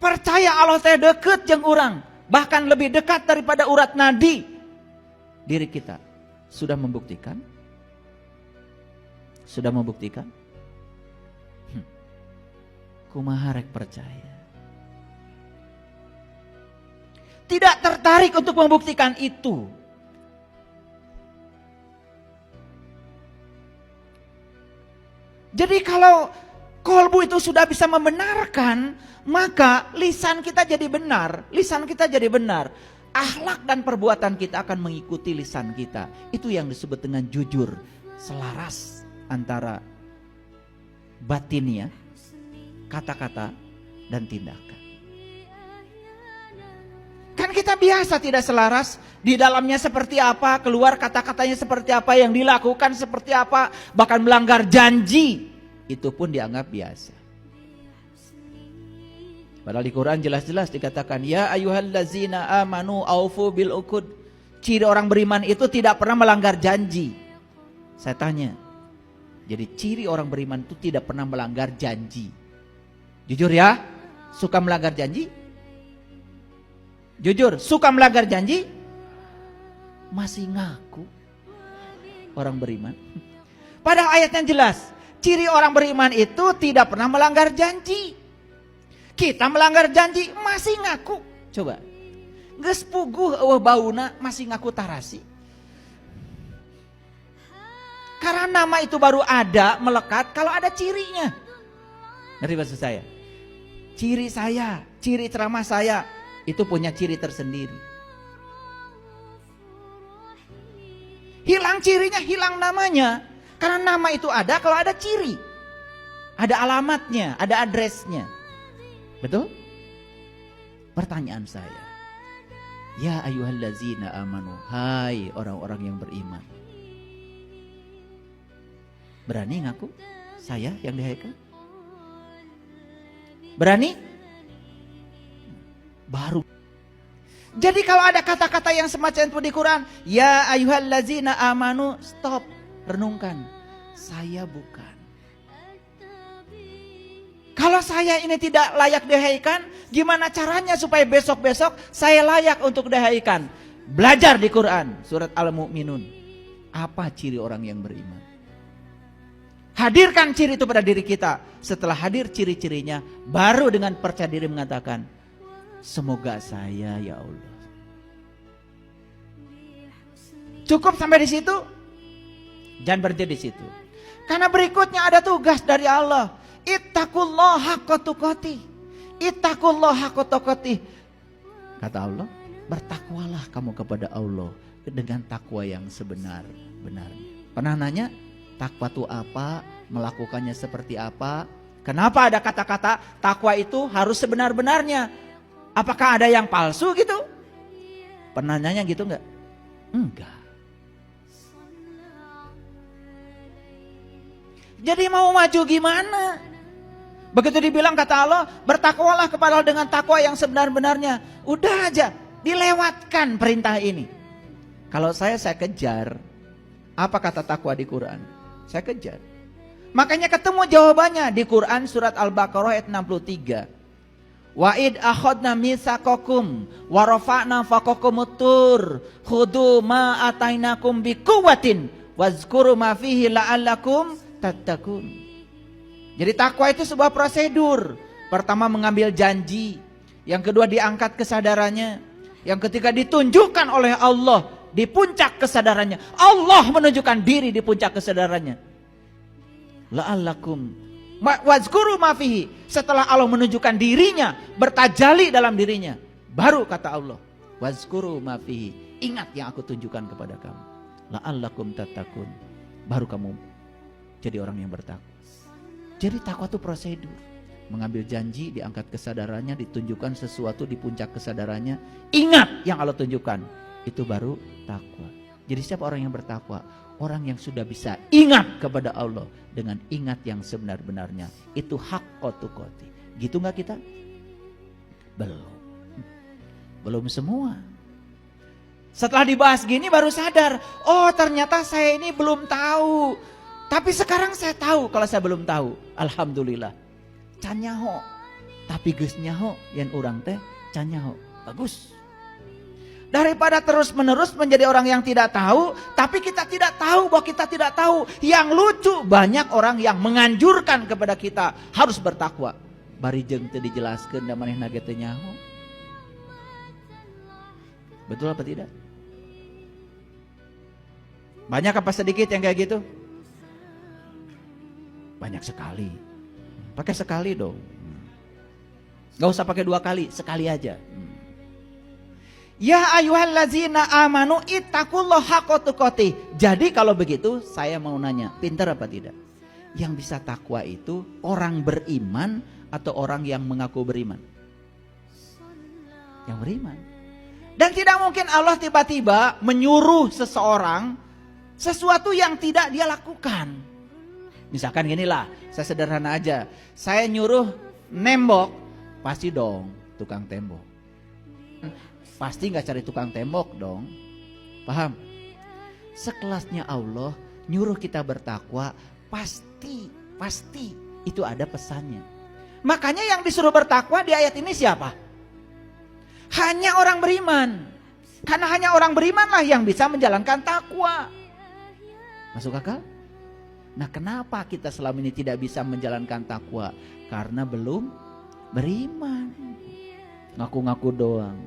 Percaya Allah teh deket jeung urang, bahkan lebih dekat daripada urat nadi. Diri kita sudah membuktikan? Sudah membuktikan? Kumaha rek percaya. Tidak tertarik untuk membuktikan itu. Jadi kalau kolbu itu sudah bisa membenarkan, maka lisan kita jadi benar. Lisan kita jadi benar. Akhlak dan perbuatan kita akan mengikuti lisan kita. Itu yang disebut dengan jujur. Selaras antara batinnya, kata-kata, dan tindakan. Kan kita biasa tidak selaras, di dalamnya seperti apa, keluar kata-katanya seperti apa, yang dilakukan seperti apa, bahkan melanggar janji, itu pun dianggap biasa. Padahal di Quran jelas-jelas dikatakan, ya ayyuhallazina amanu aufu bil uqud. Ciri orang beriman itu tidak pernah melanggar janji. Saya tanya, jadi ciri orang beriman itu tidak pernah melanggar janji. Jujur ya, suka melanggar janji? Jujur, suka melanggar janji? Masih ngaku orang beriman. Padahal ayatnya jelas, ciri orang beriman itu tidak pernah melanggar janji. Kita melanggar janji, masih ngaku. Coba, geus puguh eueuh bauna masih ngaku tarasi. Karena nama itu baru ada, melekat kalau ada cirinya. Ngerti maksud saya? Ciri saya, ciri ceramah saya, itu punya ciri tersendiri. Hilang cirinya, hilang namanya. Karena nama itu ada kalau ada ciri. Ada alamatnya, ada adresnya. Betul? Pertanyaan saya, ya ayyuhallazina amanu, hai orang-orang yang beriman, berani ngaku saya yang dihayakan? Berani? Baru. Jadi kalau ada kata-kata yang semacam itu di Quran, ya ayyuhallazina amanu, stop, renungkan. Saya bukan. Kalau saya ini tidak layak dihaikan, gimana caranya supaya besok-besok saya layak untuk dihaikan? Belajar di Quran, surat Al-Mu'minun. Apa ciri orang yang beriman? Hadirkan ciri itu pada diri kita. Setelah hadir ciri-cirinya, baru dengan percaya diri mengatakan, semoga saya ya Allah. Cukup sampai di situ? Jangan berhenti di situ. Karena berikutnya ada tugas dari Allah. Ittaqullaha haqqa tuqatih. Ittaqullaha haqqa tuqatih. Kata Allah, bertakwalah kamu kepada Allah dengan takwa yang sebenar-benarnya. Pernah nanya, takwa itu apa? Melakukannya seperti apa? Kenapa ada kata-kata takwa itu harus sebenar-benarnya? Apakah ada yang palsu gitu? Pernah nanya gitu enggak? Enggak. Jadi mau maju gimana? Begitu dibilang kata Allah, bertakwalah kepada Allah dengan takwa yang sebenar-benarnya. Udah aja, dilewatkan perintah ini. Kalau saya kejar. Apa kata takwa di Quran? Saya kejar. Makanya ketemu jawabannya di Quran surat Al-Baqarah ayat 63. Wa id akhadna mitsaqakum wa rafa'na fawqakumut tur khudhu ma atainakum biquwwatin wazkuru ma fihi la'allakum tattaqun. Jadi takwa itu sebuah prosedur. Pertama mengambil janji, yang kedua diangkat kesadarannya, yang ketiga ditunjukkan oleh Allah di puncak kesadarannya. Allah menunjukkan diri di puncak kesadarannya. La'allakum wazkuru ma fihi. Setelah Allah menunjukkan dirinya, bertajali dalam dirinya, baru kata Allah, wazkuru ma fihi. Ingat yang aku tunjukkan kepada kamu. La'allakum tattaqun. Baru kamu jadi orang yang bertakwa. Jadi takwa itu prosedur. Mengambil janji, diangkat kesadarannya, ditunjukkan sesuatu di puncak kesadarannya. Ingat yang Allah tunjukkan. Itu baru takwa. Jadi siapa orang yang bertakwa? Orang yang sudah bisa ingat kepada Allah dengan ingat yang sebenar-benarnya. Itu haqqa tuqatih. Gitu gak kita? Belum. Belum semua. Setelah dibahas gini baru sadar. Oh ternyata saya ini belum tahu. Tapi sekarang saya tahu. Kalau saya belum tahu, alhamdulillah. Can nyaho. Tapi geus nyaho yen urang teh can nyaho. Bagus. Daripada terus-menerus menjadi orang yang tidak tahu, tapi kita tidak tahu bahwa kita tidak tahu. Yang lucu, banyak orang yang menganjurkan kepada kita harus bertakwa. Bari jeung teu dijelaskeun da manehna ge teu nyaho. Betul apa tidak? Banyak apa sedikit yang kayak gitu? Banyak sekali. Pakai sekali dong. Gak usah pakai 2 kali, sekali aja. Ya ayyuhallazina amanu ittaqullaha haqqa tuqatih. Jadi kalau begitu saya mau nanya, pintar apa tidak? Yang bisa takwa itu orang beriman atau orang yang mengaku beriman? Yang beriman. Dan tidak mungkin Allah tiba-tiba menyuruh seseorang sesuatu yang tidak dia lakukan. Misalkan ginilah, saya sederhana aja. Saya nyuruh nembok, pasti dong tukang tembok. Pasti gak cari tukang tembok dong. Paham? Sekelasnya Allah nyuruh kita bertakwa, pasti itu ada pesannya. Makanya yang disuruh bertakwa di ayat ini siapa? Hanya orang beriman. Karena hanya orang berimanlah yang bisa menjalankan takwa. Masuk akal? Nah, kenapa kita selama ini tidak bisa menjalankan takwa? Karena belum beriman. Ngaku-ngaku doang.